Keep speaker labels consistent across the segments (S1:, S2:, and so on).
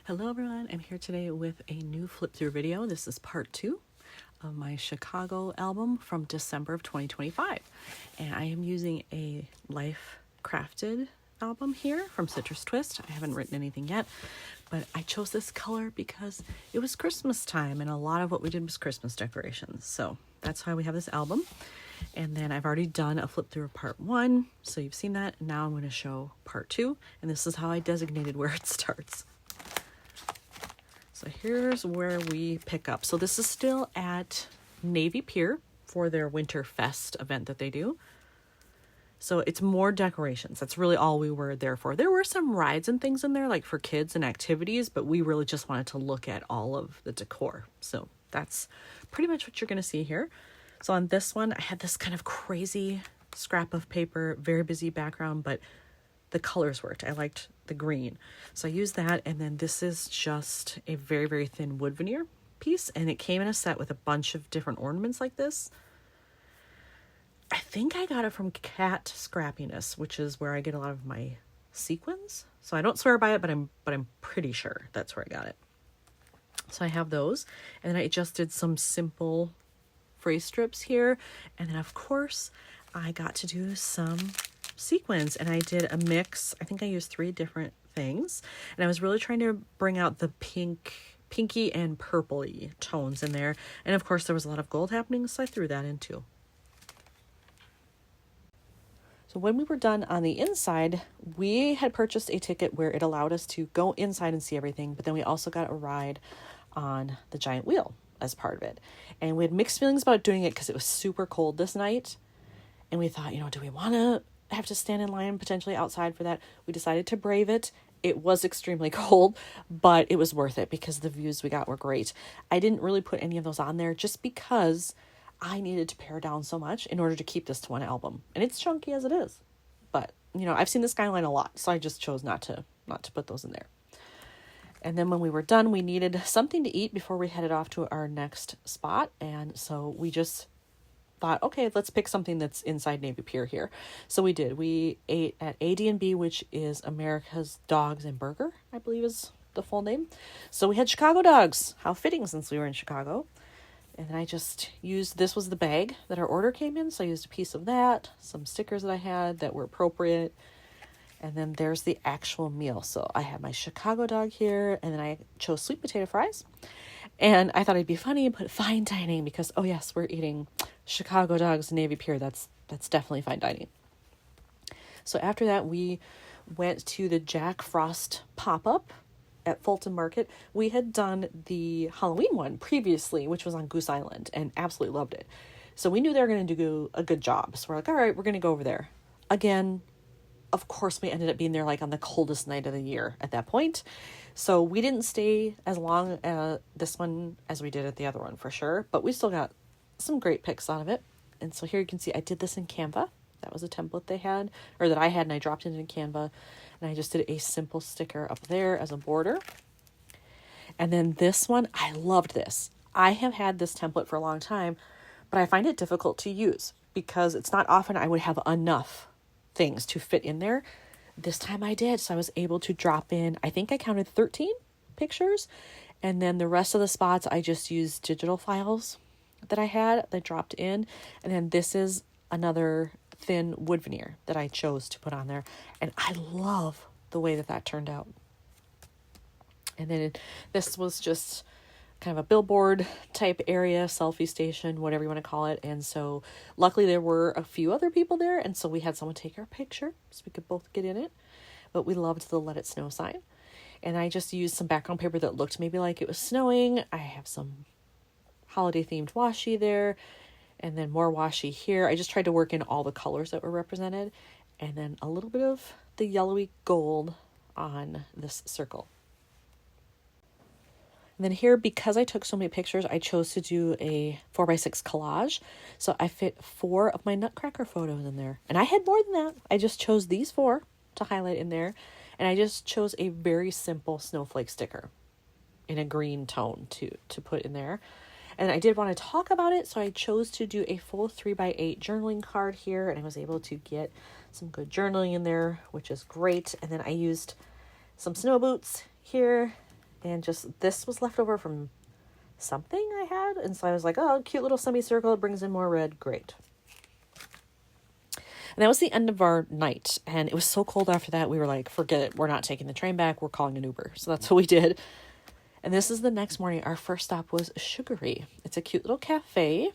S1: Hello everyone, I'm here today with a new flip-through video. This is part 2 of my Chicago album from December of 2025. And I am using a Life Crafted album here from Citrus Twist. I haven't written anything yet, but I chose this color because it was Christmas time and a lot of what we did was Christmas decorations. So that's why we have this album. And then I've already done a flip through of part 1, so you've seen that. Now I'm going to show part 2, and this is how I designated where it starts. So here's where we pick up. So this is still at Navy Pier for their Winter Fest event that they do. So it's more decorations. That's really all we were there for. There were some rides and things in there, like for kids and activities, but we really just wanted to look at all of the decor. So that's pretty much what you're going to see here. So on this one, I had this kind of crazy scrap of paper, very busy background, but the colors worked. I liked the green. So I used that. And then this is just a very, very thin wood veneer piece. And it came in a set with a bunch of different ornaments like this. I think I got it from Cat Scrappiness, which is where I get a lot of my sequins. So I don't swear by it, but I'm pretty sure that's where I got it. So I have those. And then I just did some simple phrase strips here. And then of course I got to do some sequins, and I did a mix. I think I used 3 different things, and I was really trying to bring out the pinky and purpley tones in there. And of course there was a lot of gold happening, so I threw that in too. So when we were done on the inside, we had purchased a ticket where it allowed us to go inside and see everything, but then we also got a ride on the giant wheel as part of it. And we had mixed feelings about doing it because it was super cold this night. And we thought, do we want to have to stand in line potentially outside for that? We decided to brave it. It was extremely cold, but it was worth it because the views we got were great. I didn't really put any of those on there just because I needed to pare down so much in order to keep this to one album. And it's chunky as it is. But, I've seen the skyline a lot, so I just chose not to put those in there. And then when we were done, we needed something to eat before we headed off to our next spot. And so we just thought, okay, let's pick something that's inside Navy Pier here. So we did. We ate at AD&B, which is America's Dogs and Burger, I believe is the full name. So we had Chicago dogs. How fitting since we were in Chicago. And then I just used, this was the bag that our order came in. So I used a piece of that, some stickers that I had that were appropriate. And then there's the actual meal. So I had my Chicago dog here, and then I chose sweet potato fries. And I thought it'd be funny and put fine dining because, oh yes, we're eating Chicago dogs, Navy Pier. That's definitely fine dining. So after that, we went to the Jack Frost pop-up at Fulton Market. We had done the Halloween one previously, which was on Goose Island, and absolutely loved it. So we knew they were going to do a good job. So we're like, all right, we're going to go over there. Again, of course, we ended up being there like on the coldest night of the year at that point. So we didn't stay as long at this one as we did at the other one for sure, but we still got some great pics out of it. And so here you can see I did this in Canva. That was a template they had, or that I had, and I dropped it in Canva. And I just did a simple sticker up there as a border. And then this one, I loved this. I have had this template for a long time, but I find it difficult to use because it's not often I would have enough things to fit in there. This time I did, so I was able to drop in, I think I counted 13 pictures, and then the rest of the spots I just used digital files that I had that dropped in. And then this is another thin wood veneer that I chose to put on there, and I love the way that turned out. And then this was just kind of a billboard type area, selfie station, whatever you want to call it. And so luckily there were a few other people there, and so we had someone take our picture so we could both get in it. But we loved the Let It Snow sign. And I just used some background paper that looked maybe like it was snowing. I have some holiday themed washi there, and then more washi here. I just tried to work in all the colors that were represented, and then a little bit of the yellowy gold on this circle. And then here, because I took so many pictures, I chose to do a 4x6 collage. So I fit 4 of my Nutcracker photos in there. And I had more than that. I just chose these 4 to highlight in there. And I just chose a very simple snowflake sticker in a green tone to put in there. And I did want to talk about it, so I chose to do a full 3x8 journaling card here. And I was able to get some good journaling in there, which is great. And then I used some snow boots here And just, this was left over from something I had. And so I was like, oh, cute little semicircle. It brings in more red. Great. And that was the end of our night. And it was so cold after that. We were like, forget it. We're not taking the train back. We're calling an Uber. So that's what we did. And this is the next morning. Our first stop was Sugary. It's a cute little cafe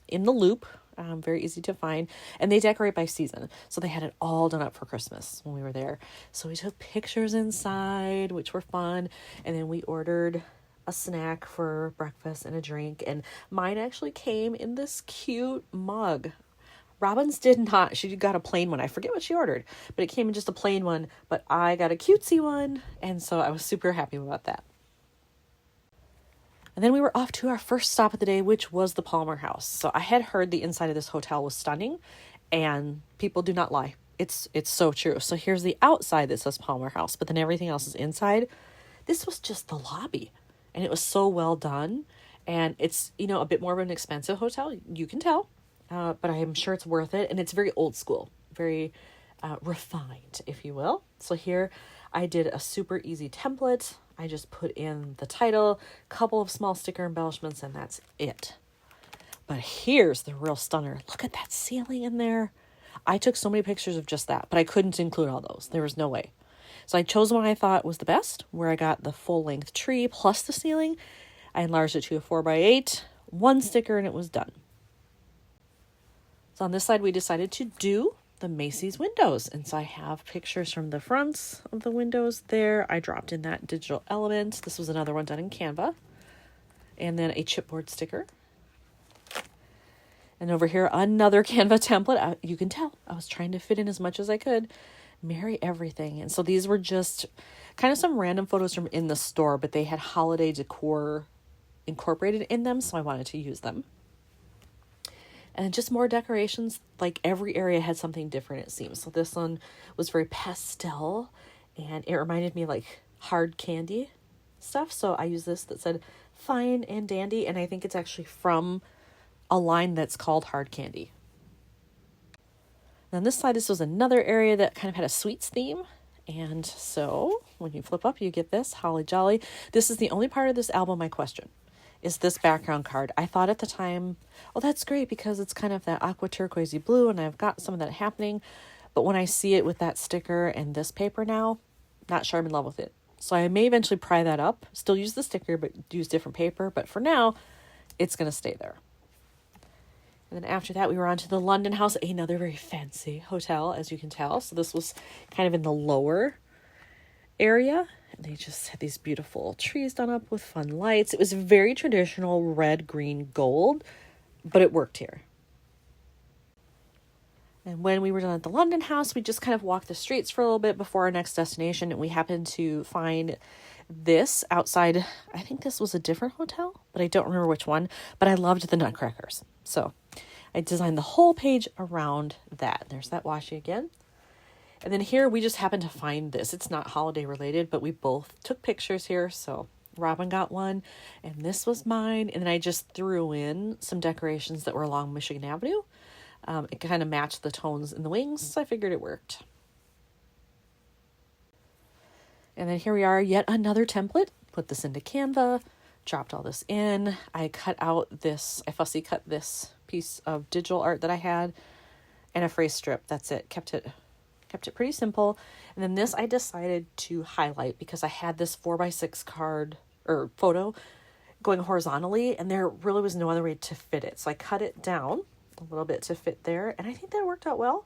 S1: in the Loop. Very easy to find. And they decorate by season. So they had it all done up for Christmas when we were there. So we took pictures inside, which were fun. And then we ordered a snack for breakfast and a drink. And mine actually came in this cute mug. Robin's did not. She got a plain one. I forget what she ordered, but it came in just a plain one. But I got a cutesy one. And so I was super happy about that. And then we were off to our first stop of the day, which was the Palmer House. So I had heard the inside of this hotel was stunning, and people do not lie. It's so true. So here's the outside that says Palmer House, but then everything else is inside. This was just the lobby, and it was so well done. And it's, a bit more of an expensive hotel. You can tell, but I am sure it's worth it. And it's very old school, very refined, if you will. So here I did a super easy template. I just put in the title, a couple of small sticker embellishments, and that's it. But here's the real stunner. Look at that ceiling in there. I took so many pictures of just that, but I couldn't include all those. There was no way. So I chose one I thought was the best, where I got the full-length tree plus the ceiling. I enlarged it to a 4x8, one sticker, and it was done. So on this side, we decided to do the Macy's windows. And so I have pictures from the fronts of the windows there. I dropped in that digital element. This was another one done in Canva. And then a chipboard sticker. And over here, another Canva template. You can tell I was trying to fit in as much as I could. Marry everything. And so these were just kind of some random photos from in the store, but they had holiday decor incorporated in them, so I wanted to use them. And just more decorations, like every area had something different, it seems. So this one was very pastel, and it reminded me like hard candy stuff. So I used this that said fine and dandy, and I think it's actually from a line that's called Hard Candy. And on this side, this was another area that kind of had a sweets theme. And so when you flip up, you get this, Holly Jolly. This is the only part of this album I question. Is this background card. I thought at the time, oh, that's great because it's kind of that aqua turquoisey blue and I've got some of that happening. But when I see it with that sticker and this paper now, not sure I'm in love with it. So I may eventually pry that up, still use the sticker, but use different paper. But for now, it's going to stay there. And then after that, we were on to the London House, another very fancy hotel, as you can tell. So this was kind of in the lower area. They just had these beautiful trees done up with fun lights. It was very traditional red, green, gold, but it worked here. And when we were done at the London House, we just kind of walked the streets for a little bit before our next destination. And we happened to find this outside. I think this was a different hotel, but I don't remember which one. But I loved the nutcrackers. So I designed the whole page around that. There's that washi again. And then here we just happened to find this. It's not holiday related, but we both took pictures here. So Robin got one and this was mine. And then I just threw in some decorations that were along Michigan Avenue. It kind of matched the tones in the wings, so I figured it worked. And then here we are, yet another template. Put this into Canva, dropped all this in. I fussy cut this piece of digital art that I had and a phrase strip. That's it. Kept it pretty simple. And then this I decided to highlight because I had this 4x6 card or photo going horizontally and there really was no other way to fit it. So I cut it down a little bit to fit there. And I think that worked out well.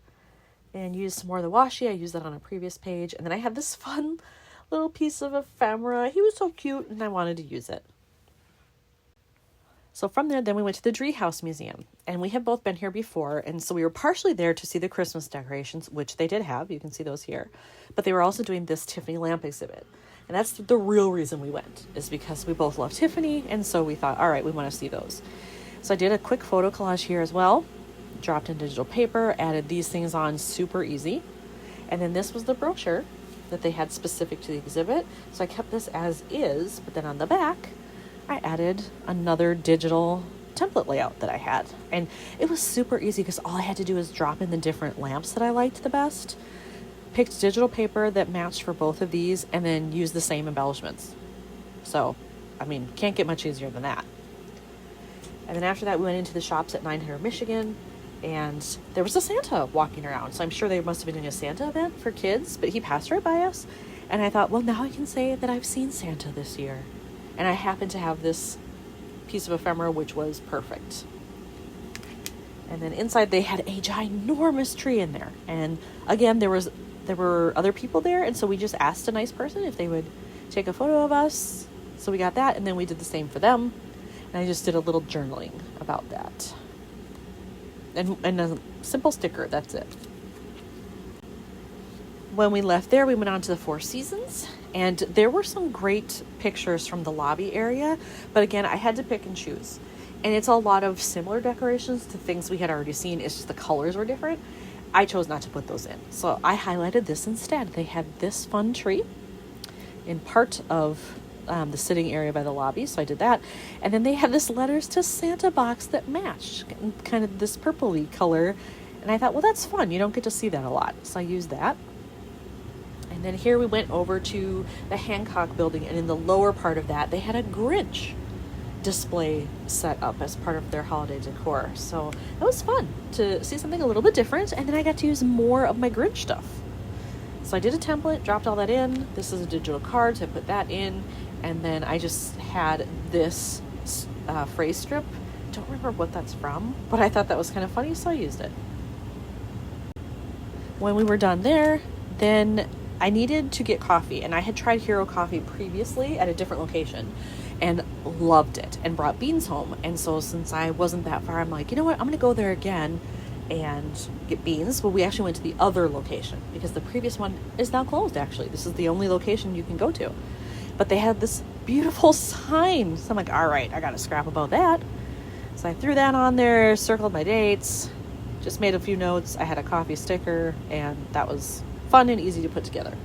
S1: And used some more of the washi. I used that on a previous page. And then I have this fun little piece of ephemera. He was so cute and I wanted to use it. So from there, then we went to the Dree House Museum. And we have both been here before. And so we were partially there to see the Christmas decorations, which they did have. You can see those here. But they were also doing this Tiffany lamp exhibit. And that's the real reason we went, is because we both love Tiffany. And so we thought, all right, we want to see those. So I did a quick photo collage here as well. Dropped in digital paper, added these things on super easy. And then this was the brochure that they had specific to the exhibit. So I kept this as is, but then on the back, I added another digital template layout that I had. And it was super easy because all I had to do was drop in the different lamps that I liked the best, picked digital paper that matched for both of these, and then use the same embellishments. So, I mean, can't get much easier than that. And then after that, we went into the shops at 900 Michigan, and there was a Santa walking around. So I'm sure they must have been doing a Santa event for kids, but he passed right by us. And I thought, well, now I can say that I've seen Santa this year. And I happened to have this piece of ephemera, which was perfect. And then inside they had a ginormous tree in there. And again, there were other people there, and so we just asked a nice person if they would take a photo of us. So we got that, and then we did the same for them. And I just did a little journaling about that. And a simple sticker, that's it. When we left there, we went on to the Four Seasons, and there were some great pictures from the lobby area, but again, I had to pick and choose. And it's a lot of similar decorations to things we had already seen. It's just the colors were different. I chose not to put those in. So I highlighted this instead. They had this fun tree in part of the sitting area by the lobby, so I did that. And then they had this letters to Santa box that matched, kind of this purpley color. And I thought, well, that's fun. You don't get to see that a lot. So I used that. And then here we went over to the Hancock building, and in the lower part of that, they had a Grinch display set up as part of their holiday decor. So that was fun to see something a little bit different, and then I got to use more of my Grinch stuff. So I did a template, dropped all that in. This is a digital card, so I put that in, and then I just had this phrase strip. Don't remember what that's from, but I thought that was kind of funny, so I used it. When we were done there, then I needed to get coffee, and I had tried Hero Coffee previously at a different location and loved it and brought beans home. And so since I wasn't that far, I'm like, you know what, I'm going to go there again and get beans. Well, we actually went to the other location because the previous one is now closed, actually. This is the only location you can go to. But they had this beautiful sign. So I'm like, all right, I got to scrap about that. So I threw that on there, circled my dates, just made a few notes. I had a coffee sticker, and that was fun and easy to put together.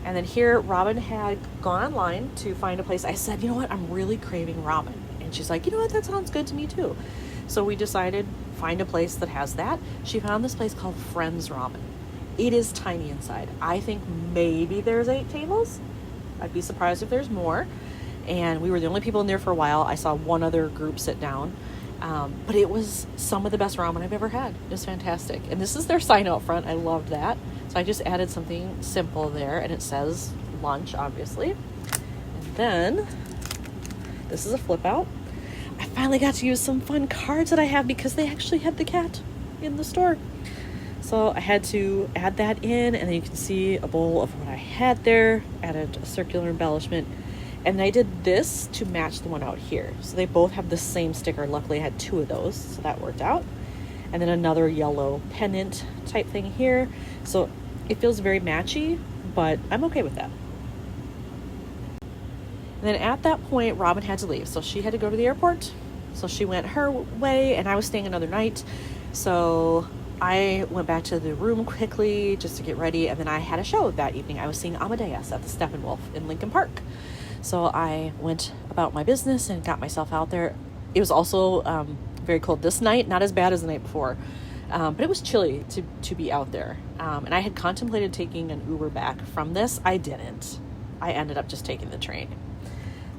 S1: And then here, Robin had gone online to find a place. I said, you know what, I'm really craving ramen. And she's like, you know what, that sounds good to me too. So we decided, find a place that has that. She found this place called Friends Ramen. It is tiny inside. I think maybe there's 8 tables. I'd be surprised if there's more. And we were the only people in there for a while. I saw one other group sit down. But it was some of the best ramen I've ever had. It was fantastic. And this is their sign out front. I loved that. So I just added something simple there, and it says lunch, obviously. And then this is a flip out. I finally got to use some fun cards that I have because they actually had the cat in the store. So I had to add that in, and then you can see a bowl of what I had there, added a circular embellishment. And I did this to match the one out here. So they both have the same sticker. Luckily, I had 2 of those, so that worked out. And then another yellow pendant type thing here. So it feels very matchy, but I'm okay with that. And then at that point, Robin had to leave. So she had to go to the airport. So she went her way, and I was staying another night. So I went back to the room quickly just to get ready. And then I had a show that evening. I was seeing Amadeus at the Steppenwolf in Lincoln Park. So I went about my business and got myself out there. It was also very cold this night, not as bad as the night before, but it was chilly to be out there. And I had contemplated taking an Uber back from this. I didn't. I ended up just taking the train.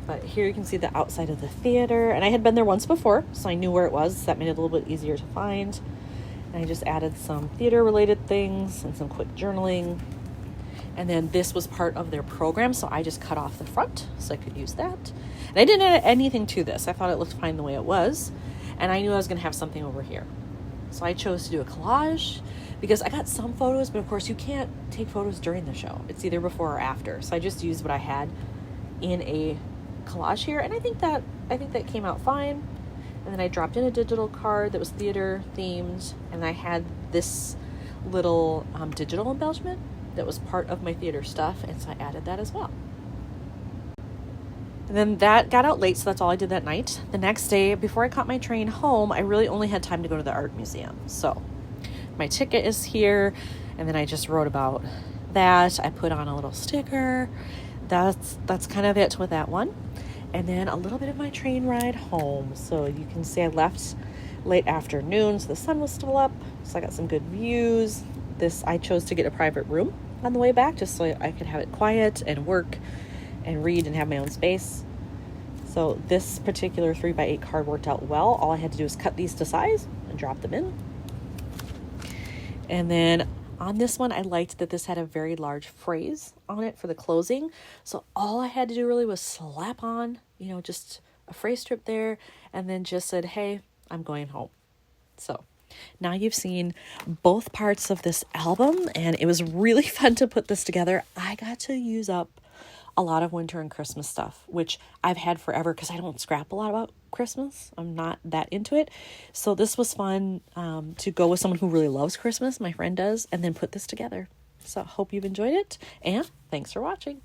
S1: But here you can see the outside of the theater. And I had been there once before, so I knew where it was. So that made it a little bit easier to find. And I just added some theater-related things and some quick journaling. And then this was part of their program, so I just cut off the front so I could use that. And I didn't add anything to this. I thought it looked fine the way it was. And I knew I was going to have something over here. So I chose to do a collage because I got some photos, but of course you can't take photos during the show. It's either before or after. So I just used what I had in a collage here. And I think that came out fine. And then I dropped in a digital card that was theater themed. And I had this little digital embellishment that was part of my theater stuff, and so I added that as well. And then that got out late, so that's all I did that night. The next day, before I caught my train home, I really only had time to go to the art museum. So my ticket is here, and then I just wrote about that. I put on a little sticker. That's kind of it with that one. And then a little bit of my train ride home. So you can see I left late afternoon, so the sun was still up, so I got some good views. I chose to get a private room on the way back just so I could have it quiet and work and read and have my own space. So this particular 3x8 card worked out well. All I had to do was cut these to size and drop them in. And then on this one, I liked that this had a very large phrase on it for the closing. So all I had to do really was slap on, just a phrase strip there, and then just said, hey, I'm going home. So now you've seen both parts of this album, and it was really fun to put this together. I got to use up a lot of winter and Christmas stuff, which I've had forever because I don't scrap a lot about Christmas. I'm not that into it. So this was fun to go with someone who really loves Christmas. My friend does, and then put this together. So I hope you've enjoyed it, and thanks for watching.